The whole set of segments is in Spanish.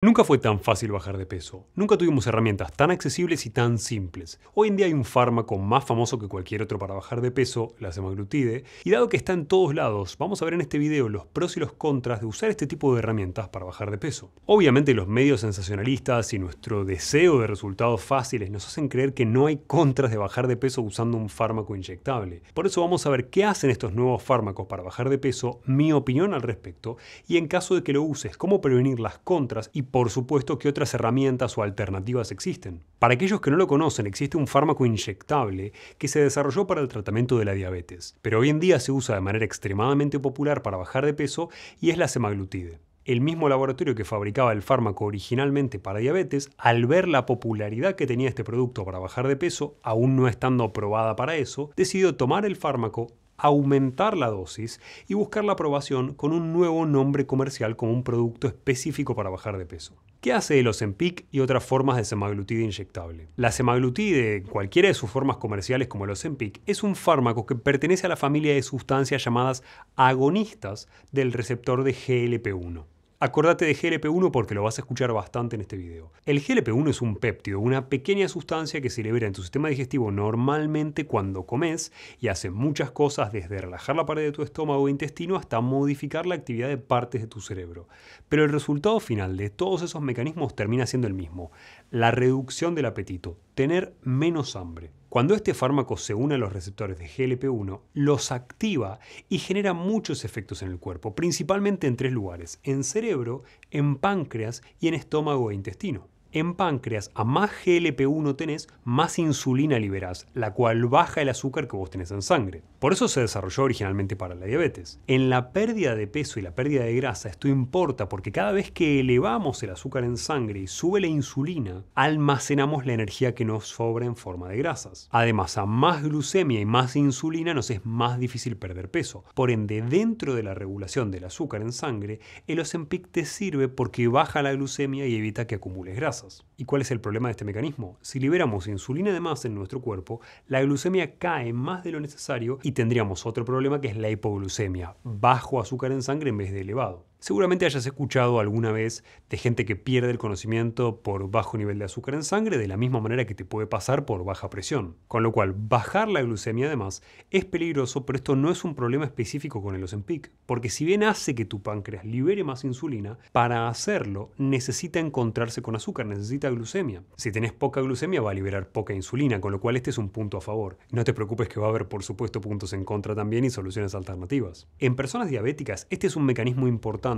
Nunca fue tan fácil bajar de peso. Nunca tuvimos herramientas tan accesibles y tan simples. Hoy en día hay un fármaco más famoso que cualquier otro para bajar de peso, la semaglutide, y dado que está en todos lados, vamos a ver en este video los pros y los contras de usar este tipo de herramientas para bajar de peso. Obviamente los medios sensacionalistas y nuestro deseo de resultados fáciles nos hacen creer que no hay contras de bajar de peso usando un fármaco inyectable. Por eso vamos a ver qué hacen estos nuevos fármacos para bajar de peso, mi opinión al respecto, y en caso de que lo uses, cómo prevenir las contras y por supuesto qué otras herramientas o alternativas existen. Para aquellos que no lo conocen, existe un fármaco inyectable que se desarrolló para el tratamiento de la diabetes, pero hoy en día se usa de manera extremadamente popular para bajar de peso y es la semaglutide. El mismo laboratorio que fabricaba el fármaco originalmente para diabetes, al ver la popularidad que tenía este producto para bajar de peso, aún no estando aprobada para eso, decidió tomar el fármaco, aumentar la dosis y buscar la aprobación con un nuevo nombre comercial como un producto específico para bajar de peso. ¿Qué hace el Ozempic y otras formas de semaglutide inyectable? La semaglutide, cualquiera de sus formas comerciales como el Ozempic, es un fármaco que pertenece a la familia de sustancias llamadas agonistas del receptor de GLP-1. Acordate de GLP-1 porque lo vas a escuchar bastante en este video. El GLP-1 es un péptido, una pequeña sustancia que se libera en tu sistema digestivo normalmente cuando comes y hace muchas cosas desde relajar la pared de tu estómago e intestino hasta modificar la actividad de partes de tu cerebro. Pero el resultado final de todos esos mecanismos termina siendo el mismo: la reducción del apetito, tener menos hambre. Cuando este fármaco se une a los receptores de GLP-1, los activa y genera muchos efectos en el cuerpo, principalmente en tres lugares: en cerebro, en páncreas y en estómago e intestino. En páncreas, a más GLP-1 tenés, más insulina liberás, la cual baja el azúcar que vos tenés en sangre. Por eso se desarrolló originalmente para la diabetes. En la pérdida de peso y la pérdida de grasa esto importa porque cada vez que elevamos el azúcar en sangre y sube la insulina, almacenamos la energía que nos sobra en forma de grasas. Además, a más glucemia y más insulina nos es más difícil perder peso. Por ende, dentro de la regulación del azúcar en sangre, el Ozempic te sirve porque baja la glucemia y evita que acumules grasa. ¿Y cuál es el problema de este mecanismo? Si liberamos insulina de más en nuestro cuerpo, la glucemia cae más de lo necesario y tendríamos otro problema que es la hipoglucemia, bajo azúcar en sangre en vez de elevado. Seguramente hayas escuchado alguna vez de gente que pierde el conocimiento por bajo nivel de azúcar en sangre, de la misma manera que te puede pasar por baja presión. Con lo cual, bajar la glucemia además es peligroso, pero esto no es un problema específico con el Ozempic, porque si bien hace que tu páncreas libere más insulina, para hacerlo necesita encontrarse con azúcar, necesita glucemia. Si tenés poca glucemia va a liberar poca insulina, con lo cual este es un punto a favor. No te preocupes que va a haber por supuesto puntos en contra también y soluciones alternativas. En personas diabéticas este es un mecanismo importante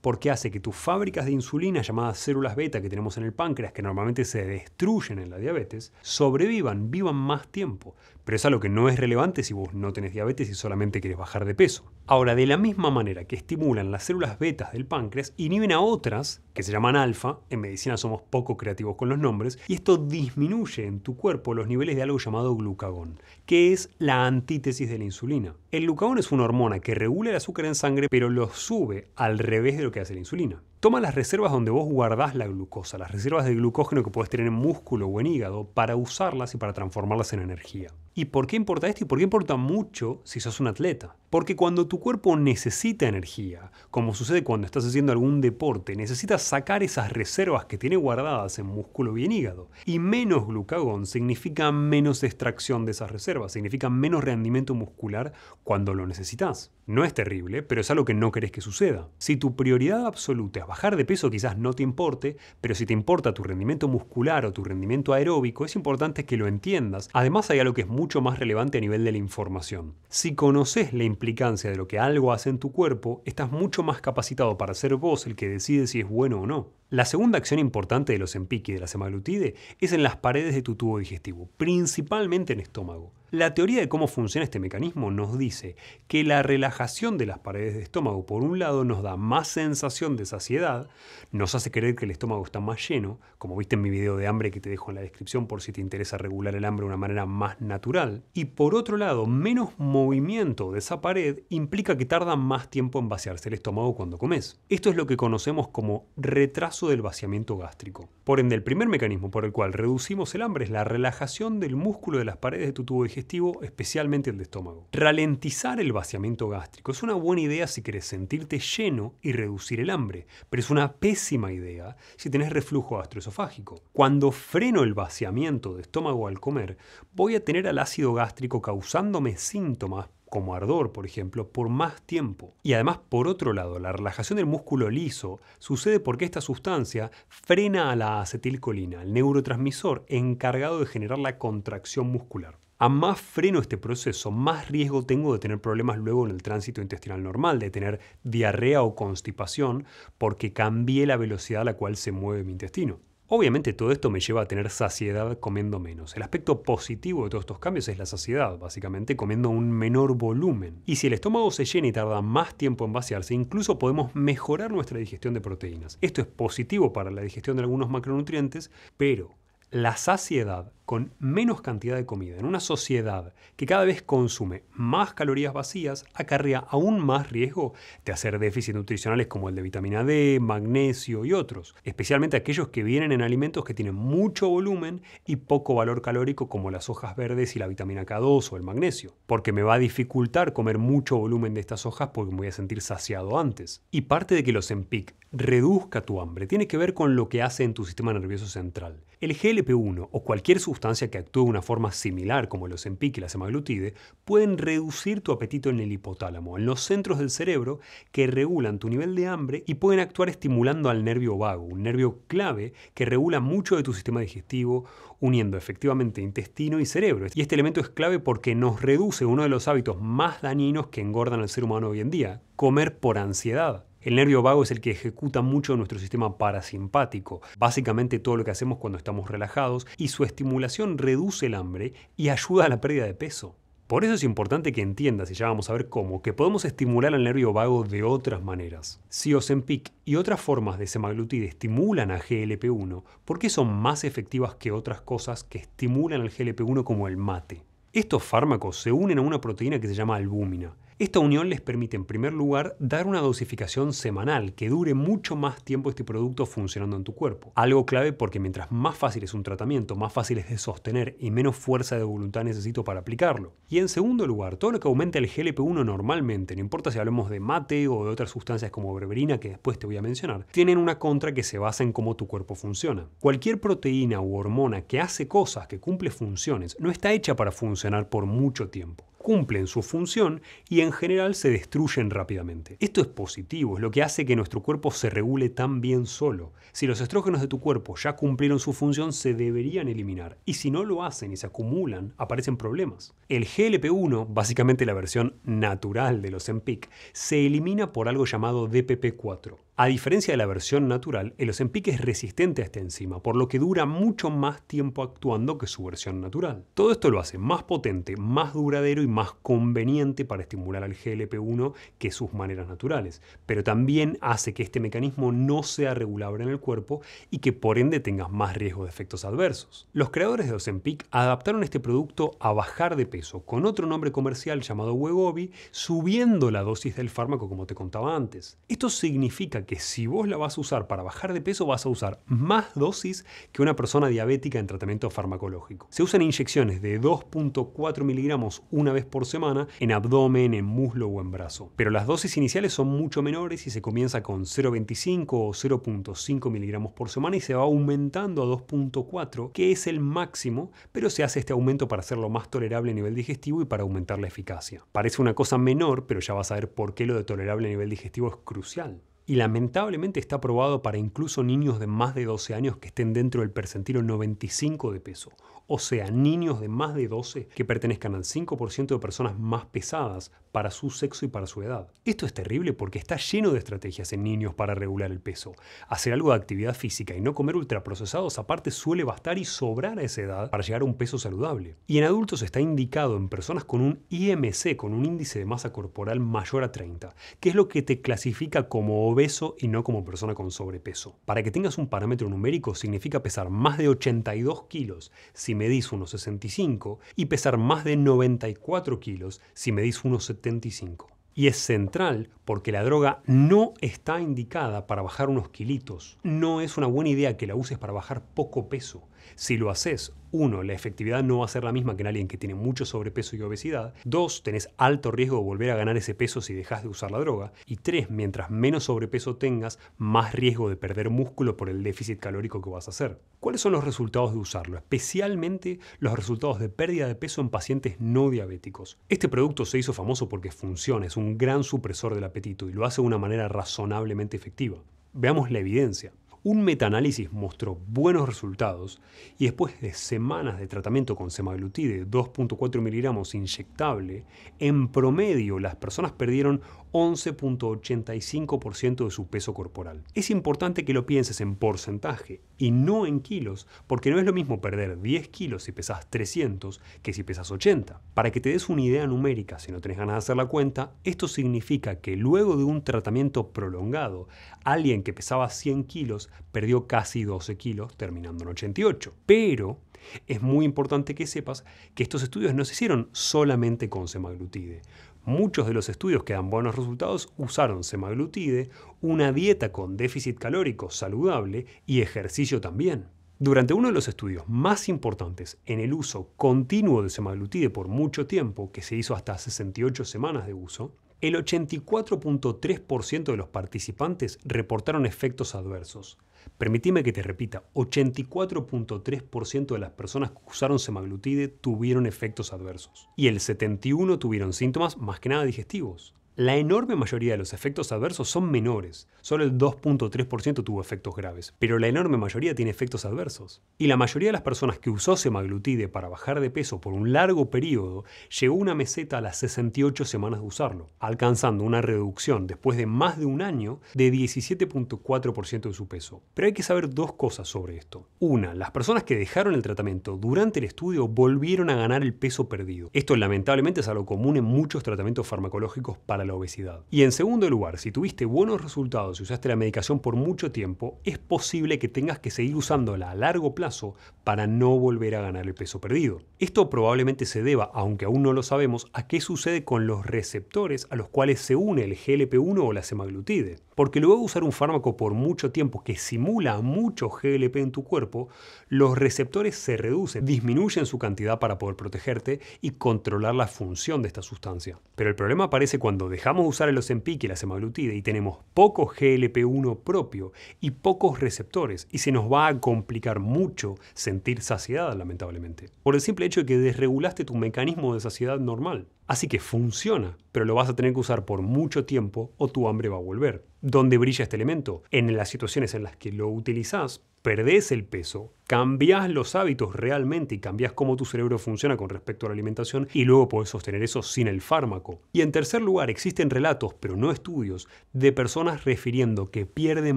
porque hace que tus fábricas de insulina, llamadas células beta que tenemos en el páncreas, que normalmente se destruyen en la diabetes, sobrevivan, vivan más tiempo. Pero es algo que no es relevante si vos no tenés diabetes y solamente querés bajar de peso. Ahora, de la misma manera que estimulan las células betas del páncreas, inhiben a otras, que se llaman alfa, en medicina somos poco creativos con los nombres, y esto disminuye en tu cuerpo los niveles de algo llamado glucagón, que es la antítesis de la insulina. El glucagón es una hormona que regula el azúcar en sangre, pero lo sube al revés de lo que hace la insulina. Toma las reservas donde vos guardás la glucosa, las reservas de glucógeno que podés tener en músculo o en hígado, para usarlas y para transformarlas en energía. ¿Y por qué importa esto? ¿Y por qué importa mucho si sos un atleta? Porque cuando tu cuerpo necesita energía, como sucede cuando estás haciendo algún deporte, necesitas sacar esas reservas que tiene guardadas en músculo y en hígado. Y menos glucagón significa menos extracción de esas reservas, significa menos rendimiento muscular cuando lo necesitas. No es terrible, pero es algo que no querés que suceda. Si tu prioridad absoluta es bajar de peso, quizás no te importe, pero si te importa tu rendimiento muscular o tu rendimiento aeróbico, es importante que lo entiendas. Además, hay algo que es mucho más relevante a nivel de la información. Si conoces la implicancia de lo que algo hace en tu cuerpo, estás mucho más capacitado para ser vos el que decide si es bueno o no. La segunda acción importante de los Ozempic y de la semaglutide es en las paredes de tu tubo digestivo, principalmente en estómago. La teoría de cómo funciona este mecanismo nos dice que la relajación de las paredes de estómago, por un lado, nos da más sensación de saciedad, nos hace creer que el estómago está más lleno, como viste en mi video de hambre que te dejo en la descripción por si te interesa regular el hambre de una manera más natural. Y por otro lado, menos movimiento de esa pared implica que tarda más tiempo en vaciarse el estómago cuando comes. Esto es lo que conocemos como retraso del vaciamiento gástrico. Por ende, el primer mecanismo por el cual reducimos el hambre es la relajación del músculo de las paredes de tu tubo digestivo, especialmente el de estómago. Ralentizar el vaciamiento gástrico es una buena idea si querés sentirte lleno y reducir el hambre, pero es una pésima idea si tenés reflujo gastroesofágico. Cuando freno el vaciamiento de estómago al comer, voy a tener al ácido gástrico causándome síntomas como ardor, por ejemplo, por más tiempo. Y además, por otro lado, la relajación del músculo liso sucede porque esta sustancia frena a la acetilcolina, el neurotransmisor encargado de generar la contracción muscular. A más freno este proceso, más riesgo tengo de tener problemas luego en el tránsito intestinal normal, de tener diarrea o constipación, porque cambié la velocidad a la cual se mueve mi intestino. Obviamente todo esto me lleva a tener saciedad comiendo menos. El aspecto positivo de todos estos cambios es la saciedad, básicamente comiendo un menor volumen. Y si el estómago se llena y tarda más tiempo en vaciarse, incluso podemos mejorar nuestra digestión de proteínas. Esto es positivo para la digestión de algunos macronutrientes, pero la saciedad con menos cantidad de comida en una sociedad que cada vez consume más calorías vacías acarrea aún más riesgo de hacer déficits nutricionales como el de vitamina D, magnesio y otros, especialmente aquellos que vienen en alimentos que tienen mucho volumen y poco valor calórico como las hojas verdes y la vitamina K2 o el magnesio, porque me va a dificultar comer mucho volumen de estas hojas porque me voy a sentir saciado antes. Y parte de que los Ozempic reduzca tu hambre tiene que ver con lo que hace en tu sistema nervioso central. El GLP-1 o cualquier sustancia que actúe de una forma similar como el Ozempic y la semaglutide pueden reducir tu apetito en el hipotálamo, en los centros del cerebro que regulan tu nivel de hambre y pueden actuar estimulando al nervio vago, un nervio clave que regula mucho de tu sistema digestivo, uniendo efectivamente intestino y cerebro. Y este elemento es clave porque nos reduce uno de los hábitos más dañinos que engordan al ser humano hoy en día, comer por ansiedad. El nervio vago es el que ejecuta mucho de nuestro sistema parasimpático, básicamente todo lo que hacemos cuando estamos relajados, y su estimulación reduce el hambre y ayuda a la pérdida de peso. Por eso es importante que entiendas, y ya vamos a ver cómo, que podemos estimular al nervio vago de otras maneras. Si Ozempic y otras formas de semaglutide estimulan a GLP-1, ¿por qué son más efectivas que otras cosas que estimulan al GLP-1 como el mate? Estos fármacos se unen a una proteína que se llama albúmina. Esta unión les permite, en primer lugar, dar una dosificación semanal que dure mucho más tiempo este producto funcionando en tu cuerpo. Algo clave porque mientras más fácil es un tratamiento, más fácil es de sostener y menos fuerza de voluntad necesito para aplicarlo. Y en segundo lugar, todo lo que aumenta el GLP-1 normalmente, no importa si hablamos de mate o de otras sustancias como berberina que después te voy a mencionar, tienen una contra que se basa en cómo tu cuerpo funciona. Cualquier proteína u hormona que hace cosas, que cumple funciones, no está hecha para funcionar por mucho tiempo. Cumplen su función y en general se destruyen rápidamente. Esto es positivo, es lo que hace que nuestro cuerpo se regule tan bien solo. Si los estrógenos de tu cuerpo ya cumplieron su función, se deberían eliminar. Y si no lo hacen y se acumulan, aparecen problemas. El GLP-1, básicamente la versión natural de los Ozempic, se elimina por algo llamado DPP-4. A diferencia de la versión natural, el Ozempic es resistente a esta enzima, por lo que dura mucho más tiempo actuando que su versión natural. Todo esto lo hace más potente, más duradero y más conveniente para estimular al GLP-1 que sus maneras naturales, pero también hace que este mecanismo no sea regulable en el cuerpo y que por ende tengas más riesgo de efectos adversos. Los creadores de Ozempic adaptaron este producto a bajar de peso con otro nombre comercial llamado Wegovy, subiendo la dosis del fármaco como te contaba antes. Esto significa que si vos la vas a usar para bajar de peso, vas a usar más dosis que una persona diabética en tratamiento farmacológico. Se usan inyecciones de 2.4 miligramos una vez por semana en abdomen, en muslo o en brazo. Pero las dosis iniciales son mucho menores y se comienza con 0.25 o 0.5 miligramos por semana y se va aumentando a 2.4, que es el máximo, pero se hace este aumento para hacerlo más tolerable a nivel digestivo y para aumentar la eficacia. Parece una cosa menor, pero ya vas a ver por qué lo de tolerable a nivel digestivo es crucial. Y lamentablemente está aprobado para incluso niños de más de 12 años que estén dentro del percentilo 95 de peso. O sea, niños de más de 12 que pertenezcan al 5% de personas más pesadas para su sexo y para su edad. Esto es terrible porque está lleno de estrategias en niños para regular el peso. Hacer algo de actividad física y no comer ultraprocesados aparte suele bastar y sobrar a esa edad para llegar a un peso saludable. Y en adultos está indicado en personas con un IMC, con un índice de masa corporal mayor a 30, que es lo que te clasifica como obeso y no como persona con sobrepeso. Para que tengas un parámetro numérico significa pesar más de 82 kilos si medís unos 65 y pesar más de 94 kilos si medís unos 75. Y es central porque la droga no está indicada para bajar unos kilitos. No es una buena idea que la uses para bajar poco peso. Si lo haces, 1, la efectividad no va a ser la misma que en alguien que tiene mucho sobrepeso y obesidad. 2, tenés alto riesgo de volver a ganar ese peso si dejas de usar la droga. Y 3, mientras menos sobrepeso tengas, más riesgo de perder músculo por el déficit calórico que vas a hacer. ¿Cuáles son los resultados de usarlo? Especialmente los resultados de pérdida de peso en pacientes no diabéticos. Este producto se hizo famoso porque funciona, es un gran supresor del apetito y lo hace de una manera razonablemente efectiva. Veamos la evidencia. Un metaanálisis mostró buenos resultados y después de semanas de tratamiento con semaglutide 2.4 miligramos inyectable, en promedio las personas perdieron 11.85% de su peso corporal. Es importante que lo pienses en porcentaje y no en kilos, porque no es lo mismo perder 10 kilos si pesas 300 que si pesas 80. Para que te des una idea numérica, si no tenés ganas de hacer la cuenta, esto significa que luego de un tratamiento prolongado, alguien que pesaba 100 kilos perdió casi 12 kilos, terminando en 88. Pero es muy importante que sepas que estos estudios no se hicieron solamente con semaglutide. Muchos de los estudios que dan buenos resultados usaron semaglutide, una dieta con déficit calórico saludable y ejercicio también. Durante uno de los estudios más importantes en el uso continuo de semaglutide por mucho tiempo, que se hizo hasta 68 semanas de uso, el 84.3% de los participantes reportaron efectos adversos. Permitime que te repita, 84.3% de las personas que usaron semaglutide tuvieron efectos adversos. Y el 71% tuvieron síntomas más que nada digestivos. La enorme mayoría de los efectos adversos son menores, solo el 2.3% tuvo efectos graves, pero la enorme mayoría tiene efectos adversos. Y la mayoría de las personas que usó semaglutide para bajar de peso por un largo periodo llegó a una meseta a las 68 semanas de usarlo, alcanzando una reducción después de más de un año de 17.4% de su peso. Pero hay que saber dos cosas sobre esto. Una, las personas que dejaron el tratamiento durante el estudio volvieron a ganar el peso perdido. Esto lamentablemente es algo común en muchos tratamientos farmacológicos para la obesidad. Y en segundo lugar, si tuviste buenos resultados y usaste la medicación por mucho tiempo, es posible que tengas que seguir usándola a largo plazo para no volver a ganar el peso perdido. Esto probablemente se deba, aunque aún no lo sabemos, a qué sucede con los receptores a los cuales se une el GLP-1 o la semaglutide. Porque luego de usar un fármaco por mucho tiempo que simula mucho GLP en tu cuerpo, los receptores se reducen, disminuyen su cantidad para poder protegerte y controlar la función de esta sustancia. Pero el problema aparece cuando dejamos de usar el Ozempic y la semaglutide y tenemos poco GLP-1 propio y pocos receptores y se nos va a complicar mucho sentir saciedad, lamentablemente, por el simple hecho de que desregulaste tu mecanismo de saciedad normal. Así que funciona, pero lo vas a tener que usar por mucho tiempo o tu hambre va a volver. ¿Dónde brilla este elemento? En las situaciones en las que lo utilizás, perdés el peso, cambiás los hábitos realmente y cambiás cómo tu cerebro funciona con respecto a la alimentación y luego podés sostener eso sin el fármaco. Y en tercer lugar, existen relatos, pero no estudios, de personas refiriendo que pierden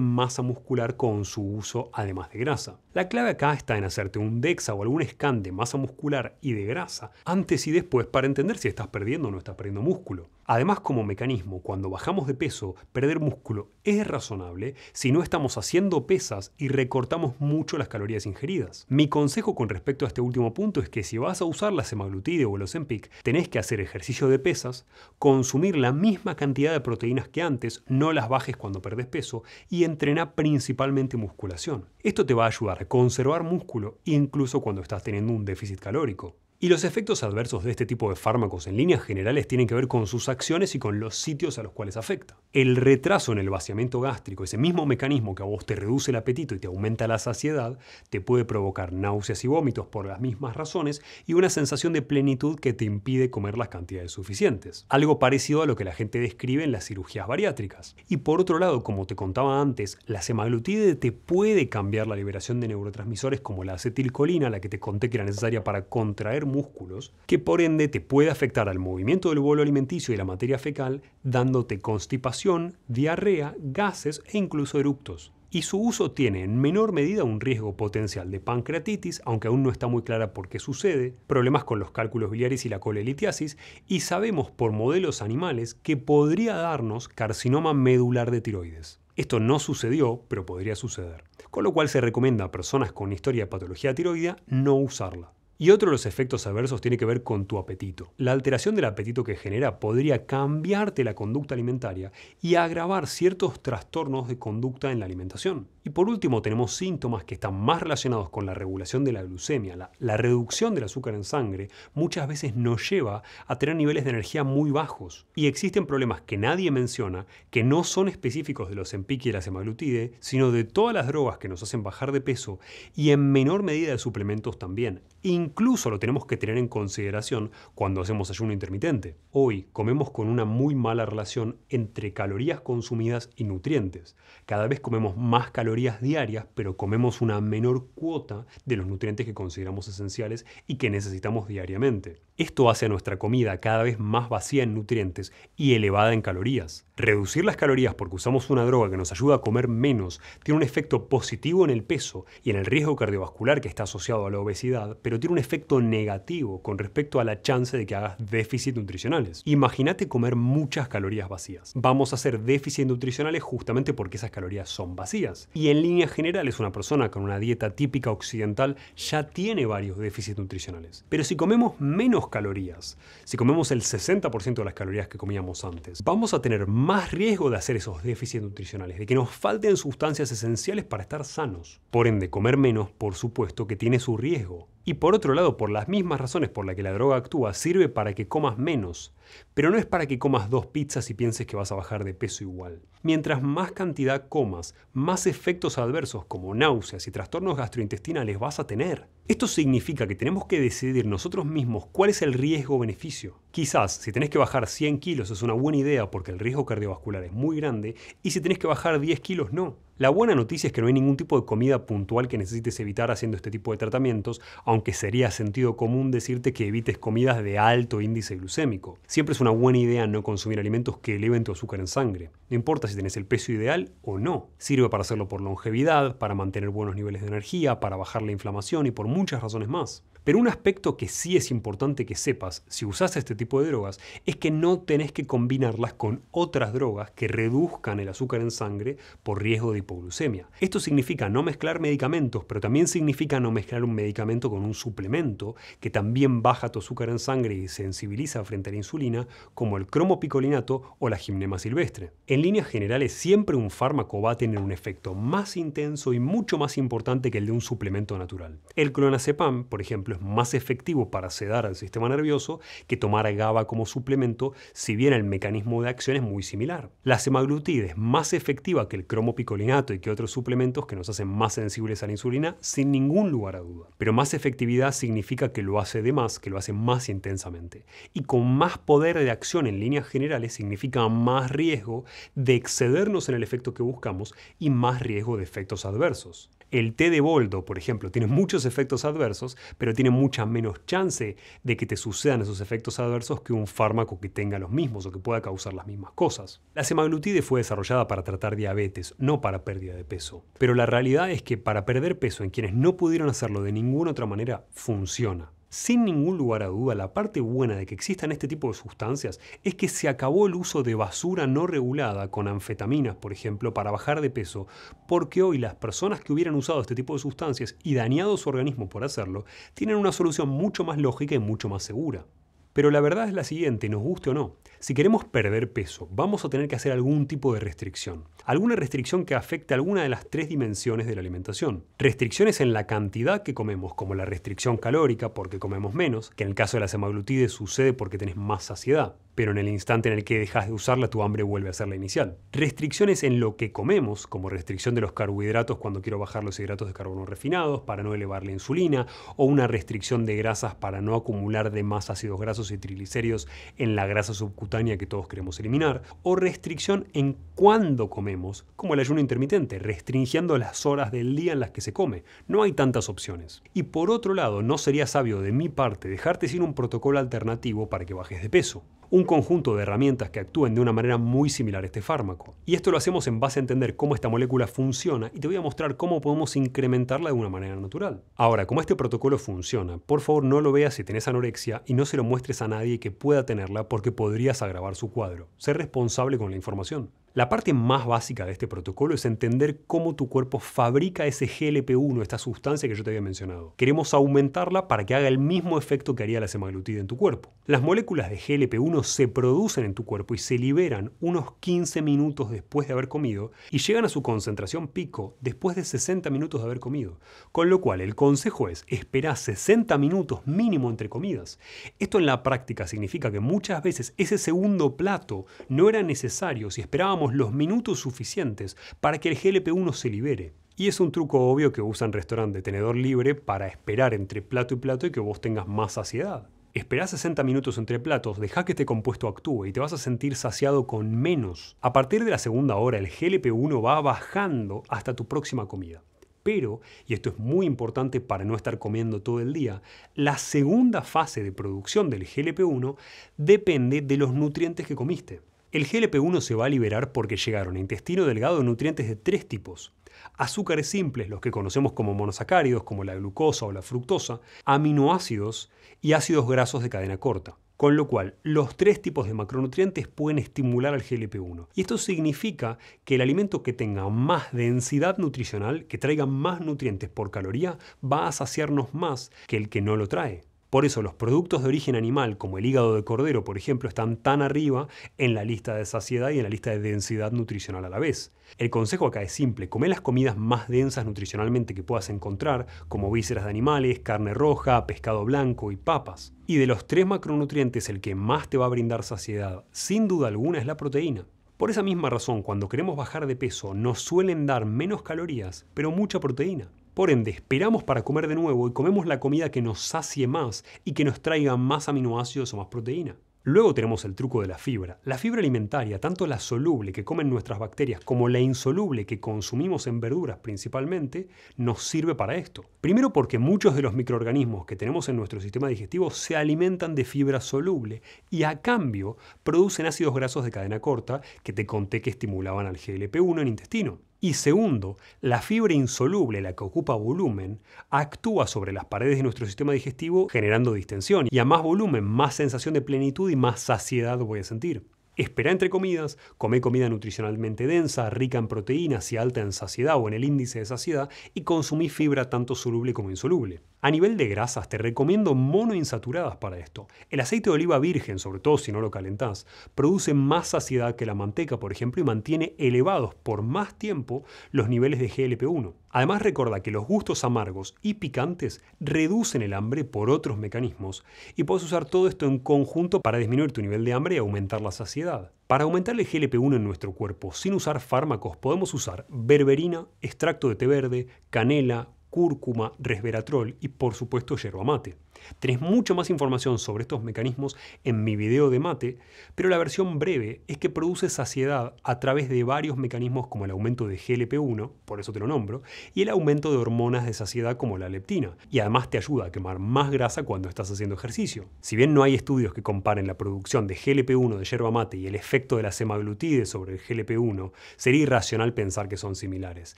masa muscular con su uso además de grasa. La clave acá está en hacerte un DEXA o algún scan de masa muscular y de grasa antes y después para entender si estás perdiendo o no estás perdiendo músculo. Además, como mecanismo, cuando bajamos de peso, perder músculo es razonable si no estamos haciendo pesas y recortamos mucho las calorías ingeridas. Mi consejo con respecto a este último punto es que si vas a usar la semaglutide o el Ozempic, tenés que hacer ejercicio de pesas, consumir la misma cantidad de proteínas que antes, no las bajes cuando perdés peso y entrenar principalmente musculación. Esto te va a ayudar a conservar músculo incluso cuando estás teniendo un déficit calórico. Y los efectos adversos de este tipo de fármacos en líneas generales tienen que ver con sus acciones y con los sitios a los cuales afecta. El retraso en el vaciamiento gástrico, ese mismo mecanismo que a vos te reduce el apetito y te aumenta la saciedad, te puede provocar náuseas y vómitos por las mismas razones y una sensación de plenitud que te impide comer las cantidades suficientes. Algo parecido a lo que la gente describe en las cirugías bariátricas. Y por otro lado, como te contaba antes, la semaglutide te puede cambiar la liberación de neurotransmisores como la acetilcolina, la que te conté que era necesaria para contraer músculos, que por ende te puede afectar al movimiento del bolo alimenticio y la materia fecal, dándote constipación, diarrea, gases e incluso eructos. Y su uso tiene en menor medida un riesgo potencial de pancreatitis, aunque aún no está muy clara por qué sucede, problemas con los cálculos biliares y la colelitiasis, y sabemos por modelos animales que podría darnos carcinoma medular de tiroides. Esto no sucedió, pero podría suceder, con lo cual se recomienda a personas con historia de patología tiroidea no usarla. Y otro de los efectos adversos tiene que ver con tu apetito. La alteración del apetito que genera podría cambiarte la conducta alimentaria y agravar ciertos trastornos de conducta en la alimentación. Y por último tenemos síntomas que están más relacionados con la regulación de la glucemia. La reducción del azúcar en sangre muchas veces nos lleva a tener niveles de energía muy bajos. Y existen problemas que nadie menciona, que no son específicos de los Ozempic y la semaglutide, sino de todas las drogas que nos hacen bajar de peso y en menor medida de suplementos también. Incluso lo tenemos que tener en consideración cuando hacemos ayuno intermitente. Hoy comemos con una muy mala relación entre calorías consumidas y nutrientes. Cada vez comemos más calorías diarias, pero comemos una menor cuota de los nutrientes que consideramos esenciales y que necesitamos diariamente. Esto hace a nuestra comida cada vez más vacía en nutrientes y elevada en calorías. Reducir las calorías porque usamos una droga que nos ayuda a comer menos tiene un efecto positivo en el peso y en el riesgo cardiovascular que está asociado a la obesidad, pero tiene un efecto negativo con respecto a la chance de que hagas déficit nutricionales. Imagínate comer muchas calorías vacías. Vamos a hacer déficit nutricionales justamente porque esas calorías son vacías. Y en líneas generales una persona con una dieta típica occidental ya tiene varios déficits nutricionales. Pero si comemos menos calorías, si comemos el 60% de las calorías que comíamos antes, vamos a tener más riesgo de hacer esos déficits nutricionales, de que nos falten sustancias esenciales para estar sanos. Por ende, comer menos, por supuesto que tiene su riesgo. Y por otro lado, por las mismas razones por las que la droga actúa, sirve para que comas menos. Pero no es para que comas 2 pizzas y pienses que vas a bajar de peso igual. Mientras más cantidad comas, más efectos adversos como náuseas y trastornos gastrointestinales vas a tener. Esto significa que tenemos que decidir nosotros mismos cuál es el riesgo-beneficio. Quizás si tenés que bajar 100 kilos es una buena idea porque el riesgo cardiovascular es muy grande y si tenés que bajar 10 kilos no. La buena noticia es que no hay ningún tipo de comida puntual que necesites evitar haciendo este tipo de tratamientos, aunque sería sentido común decirte que evites comidas de alto índice glucémico. Siempre es una buena idea no consumir alimentos que eleven tu azúcar en sangre. No importa si tenés el peso ideal o no. Sirve para hacerlo por longevidad, para mantener buenos niveles de energía, para bajar la inflamación y por muchas razones más. Pero un aspecto que sí es importante que sepas si usas este tipo de drogas es que no tenés que combinarlas con otras drogas que reduzcan el azúcar en sangre por riesgo de hipoglucemia. Esto significa no mezclar medicamentos, pero también significa no mezclar un medicamento con un suplemento que también baja tu azúcar en sangre y sensibiliza frente a la insulina, como el cromopicolinato o la gimnema silvestre. En líneas generales, siempre un fármaco va a tener un efecto más intenso y mucho más importante que el de un suplemento natural. El clonazepam, por ejemplo, es más efectivo para sedar al sistema nervioso que tomar GABA como suplemento, si bien el mecanismo de acción es muy similar. La semaglutide es más efectiva que el cromopicolinato y que otros suplementos que nos hacen más sensibles a la insulina, sin ningún lugar a duda. Pero más efectividad significa que lo hace de más, que lo hace más intensamente. Y con más poder de acción en líneas generales significa más riesgo de excedernos en el efecto que buscamos y más riesgo de efectos adversos. El té de boldo, por ejemplo, tiene muchos efectos adversos, pero tiene mucha menos chance de que te sucedan esos efectos adversos que un fármaco que tenga los mismos o que pueda causar las mismas cosas. La semaglutide fue desarrollada para tratar diabetes, no para pérdida de peso. Pero la realidad es que para perder peso en quienes no pudieron hacerlo de ninguna otra manera, funciona. Sin ningún lugar a duda, la parte buena de que existan este tipo de sustancias es que se acabó el uso de basura no regulada con anfetaminas, por ejemplo, para bajar de peso, porque hoy las personas que hubieran usado este tipo de sustancias y dañado su organismo por hacerlo, tienen una solución mucho más lógica y mucho más segura. Pero la verdad es la siguiente, nos guste o no. Si queremos perder peso, vamos a tener que hacer algún tipo de restricción. Alguna restricción que afecte alguna de las 3 dimensiones de la alimentación. Restricciones en la cantidad que comemos, como la restricción calórica porque comemos menos, que en el caso de la semaglutide sucede porque tenés más saciedad, pero en el instante en el que dejas de usarla tu hambre vuelve a ser la inicial. Restricciones en lo que comemos, como restricción de los carbohidratos cuando quiero bajar los hidratos de carbono refinados para no elevar la insulina, o una restricción de grasas para no acumular de más ácidos grasos y triglicéridos en la grasa subcutánea que todos queremos eliminar, o restricción en cuándo comemos, como el ayuno intermitente, restringiendo las horas del día en las que se come. No hay tantas opciones. Y por otro lado, no sería sabio de mi parte dejarte sin un protocolo alternativo para que bajes de peso. Un conjunto de herramientas que actúen de una manera muy similar a este fármaco. Y esto lo hacemos en base a entender cómo esta molécula funciona y te voy a mostrar cómo podemos incrementarla de una manera natural. Ahora, como este protocolo funciona, por favor no lo veas si tenés anorexia y no se lo muestres a nadie que pueda tenerla porque podrías agravar su cuadro. Sé responsable con la información. La parte más básica de este protocolo es entender cómo tu cuerpo fabrica ese GLP-1, esta sustancia que yo te había mencionado. Queremos aumentarla para que haga el mismo efecto que haría la semaglutida en tu cuerpo. Las moléculas de GLP-1 se producen en tu cuerpo y se liberan unos 15 minutos después de haber comido y llegan a su concentración pico después de 60 minutos de haber comido. Con lo cual el consejo es esperar 60 minutos mínimo entre comidas. Esto en la práctica significa que muchas veces ese segundo plato no era necesario si esperábamos los minutos suficientes para que el GLP-1 se libere. Y es un truco obvio que usan restaurantes de tenedor libre para esperar entre plato y plato y que vos tengas más saciedad. Esperá 60 minutos entre platos, deja que este compuesto actúe y te vas a sentir saciado con menos. A partir de la segunda hora el GLP-1 va bajando hasta tu próxima comida. Pero, y esto es muy importante para no estar comiendo todo el día, la segunda fase de producción del GLP-1 depende de los nutrientes que comiste. El GLP-1 se va a liberar porque llegaron a intestino delgado nutrientes de 3 tipos. Azúcares simples, los que conocemos como monosacáridos, como la glucosa o la fructosa, aminoácidos y ácidos grasos de cadena corta. Con lo cual, los 3 tipos de macronutrientes pueden estimular al GLP-1. Y esto significa que el alimento que tenga más densidad nutricional, que traiga más nutrientes por caloría, va a saciarnos más que el que no lo trae. Por eso los productos de origen animal, como el hígado de cordero, por ejemplo, están tan arriba en la lista de saciedad y en la lista de densidad nutricional a la vez. El consejo acá es simple: come las comidas más densas nutricionalmente que puedas encontrar, como vísceras de animales, carne roja, pescado blanco y papas. Y de los 3 macronutrientes, el que más te va a brindar saciedad, sin duda alguna, es la proteína. Por esa misma razón, cuando queremos bajar de peso, nos suelen dar menos calorías, pero mucha proteína. Por ende, esperamos para comer de nuevo y comemos la comida que nos sacie más y que nos traiga más aminoácidos o más proteína. Luego tenemos el truco de la fibra. La fibra alimentaria, tanto la soluble que comen nuestras bacterias como la insoluble que consumimos en verduras principalmente, nos sirve para esto. Primero porque muchos de los microorganismos que tenemos en nuestro sistema digestivo se alimentan de fibra soluble y a cambio producen ácidos grasos de cadena corta que te conté que estimulaban al GLP-1 en intestino. Y segundo, la fibra insoluble, la que ocupa volumen, actúa sobre las paredes de nuestro sistema digestivo generando distensión. Y a más volumen, más sensación de plenitud y más saciedad voy a sentir. Espera entre comidas, come comida nutricionalmente densa, rica en proteínas y alta en saciedad o en el índice de saciedad, y consumí fibra tanto soluble como insoluble. A nivel de grasas, te recomiendo monoinsaturadas para esto. El aceite de oliva virgen, sobre todo si no lo calentás, produce más saciedad que la manteca, por ejemplo, y mantiene elevados por más tiempo los niveles de GLP-1. Además, recuerda que los gustos amargos y picantes reducen el hambre por otros mecanismos y puedes usar todo esto en conjunto para disminuir tu nivel de hambre y aumentar la saciedad. Para aumentar el GLP-1 en nuestro cuerpo sin usar fármacos, podemos usar berberina, extracto de té verde, canela, cúrcuma, resveratrol y por supuesto yerba mate. Tenés mucha más información sobre estos mecanismos en mi video de mate, pero la versión breve es que produce saciedad a través de varios mecanismos como el aumento de GLP-1, por eso te lo nombro, y el aumento de hormonas de saciedad como la leptina, y además te ayuda a quemar más grasa cuando estás haciendo ejercicio. Si bien no hay estudios que comparen la producción de GLP-1 de yerba mate y el efecto de la semaglutide sobre el GLP-1, sería irracional pensar que son similares.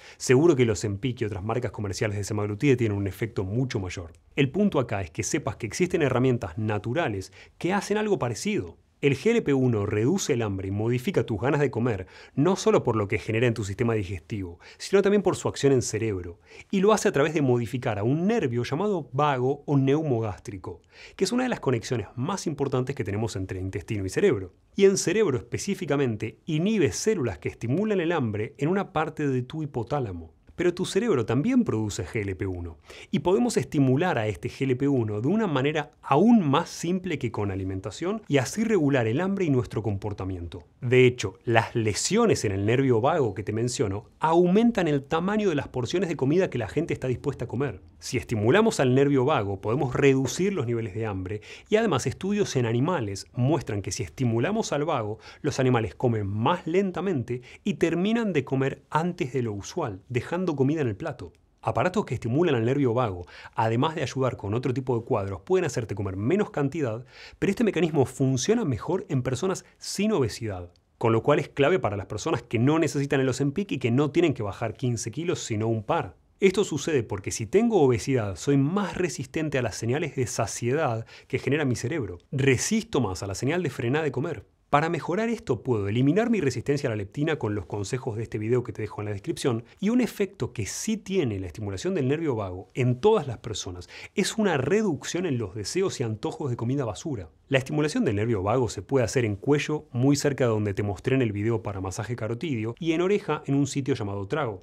Seguro que los Ozempic y otras marcas comerciales de semaglutide tienen un efecto mucho mayor. El punto acá es que sepas que existen herramientas naturales que hacen algo parecido. El GLP-1 reduce el hambre y modifica tus ganas de comer, no solo por lo que genera en tu sistema digestivo, sino también por su acción en cerebro. Y lo hace a través de modificar a un nervio llamado vago o neumogástrico, que es una de las conexiones más importantes que tenemos entre intestino y cerebro. Y en cerebro específicamente inhibe células que estimulan el hambre en una parte de tu hipotálamo. Pero tu cerebro también produce GLP-1 y podemos estimular a este GLP-1 de una manera aún más simple que con alimentación y así regular el hambre y nuestro comportamiento. De hecho, las lesiones en el nervio vago que te menciono aumentan el tamaño de las porciones de comida que la gente está dispuesta a comer. Si estimulamos al nervio vago, podemos reducir los niveles de hambre y además estudios en animales muestran que si estimulamos al vago, los animales comen más lentamente y terminan de comer antes de lo usual, dejando comida en el plato. Aparatos que estimulan al nervio vago, además de ayudar con otro tipo de cuadros, pueden hacerte comer menos cantidad, pero este mecanismo funciona mejor en personas sin obesidad, con lo cual es clave para las personas que no necesitan el Ozempic y que no tienen que bajar 15 kilos sino un par. Esto sucede porque si tengo obesidad, soy más resistente a las señales de saciedad que genera mi cerebro. Resisto más a la señal de frenar de comer. Para mejorar esto puedo eliminar mi resistencia a la leptina con los consejos de este video que te dejo en la descripción, y un efecto que sí tiene la estimulación del nervio vago en todas las personas es una reducción en los deseos y antojos de comida basura. La estimulación del nervio vago se puede hacer en cuello, muy cerca de donde te mostré en el video para masaje carotidio, y en oreja en un sitio llamado trago.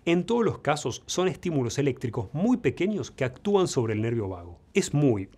En todos los casos son estímulos eléctricos muy pequeños que actúan sobre el nervio vago. Es muy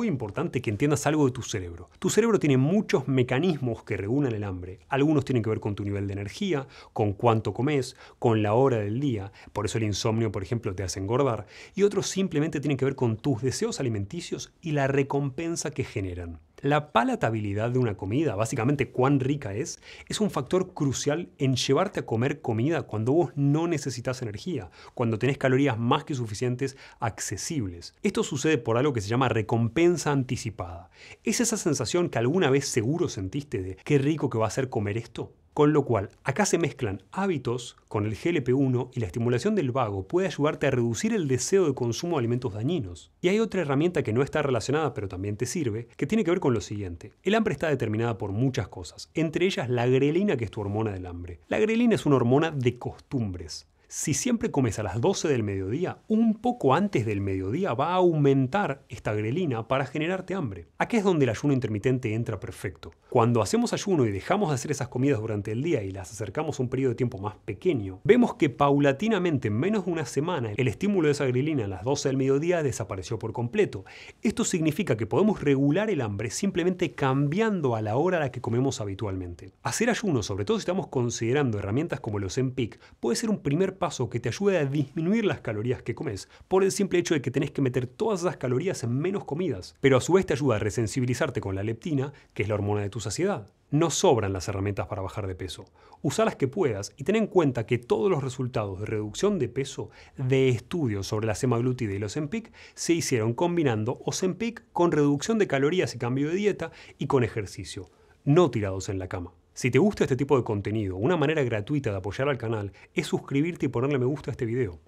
importante que entiendas algo de tu cerebro. Tu cerebro tiene muchos mecanismos que regulan el hambre. Algunos tienen que ver con tu nivel de energía, con cuánto comes, con la hora del día. Por eso el insomnio, por ejemplo, te hace engordar. Y otros simplemente tienen que ver con tus deseos alimenticios y la recompensa que generan. La palatabilidad de una comida, básicamente cuán rica es un factor crucial en llevarte a comer comida cuando vos no necesitas energía, cuando tenés calorías más que suficientes accesibles. Esto sucede por algo que se llama recompensa anticipada. ¿Es esa sensación que alguna vez seguro sentiste de qué rico que va a ser comer esto? Con lo cual, acá se mezclan hábitos con el GLP-1 y la estimulación del vago puede ayudarte a reducir el deseo de consumo de alimentos dañinos. Y hay otra herramienta que no está relacionada pero también te sirve, que tiene que ver con lo siguiente. El hambre está determinada por muchas cosas, entre ellas la grelina, que es tu hormona del hambre. La grelina es una hormona de costumbres. Si siempre comes a las 12 del mediodía, un poco antes del mediodía va a aumentar esta grelina para generarte hambre. Aquí es donde el ayuno intermitente entra perfecto. Cuando hacemos ayuno y dejamos de hacer esas comidas durante el día y las acercamos a un periodo de tiempo más pequeño, vemos que paulatinamente en menos de una semana el estímulo de esa grelina a las 12 del mediodía desapareció por completo. Esto significa que podemos regular el hambre simplemente cambiando a la hora a la que comemos habitualmente. Hacer ayuno, sobre todo si estamos considerando herramientas como los Ozempic, puede ser un primer paso que te ayude a disminuir las calorías que comes, por el simple hecho de que tenés que meter todas esas calorías en menos comidas, pero a su vez te ayuda a resensibilizarte con la leptina, que es la hormona de tu saciedad. No sobran las herramientas para bajar de peso. Usa las que puedas y ten en cuenta que todos los resultados de reducción de peso de estudios sobre la semaglutida y los Ozempic se hicieron combinando Ozempic con reducción de calorías y cambio de dieta y con ejercicio, no tirados en la cama. Si te gusta este tipo de contenido, una manera gratuita de apoyar al canal es suscribirte y ponerle me gusta a este video.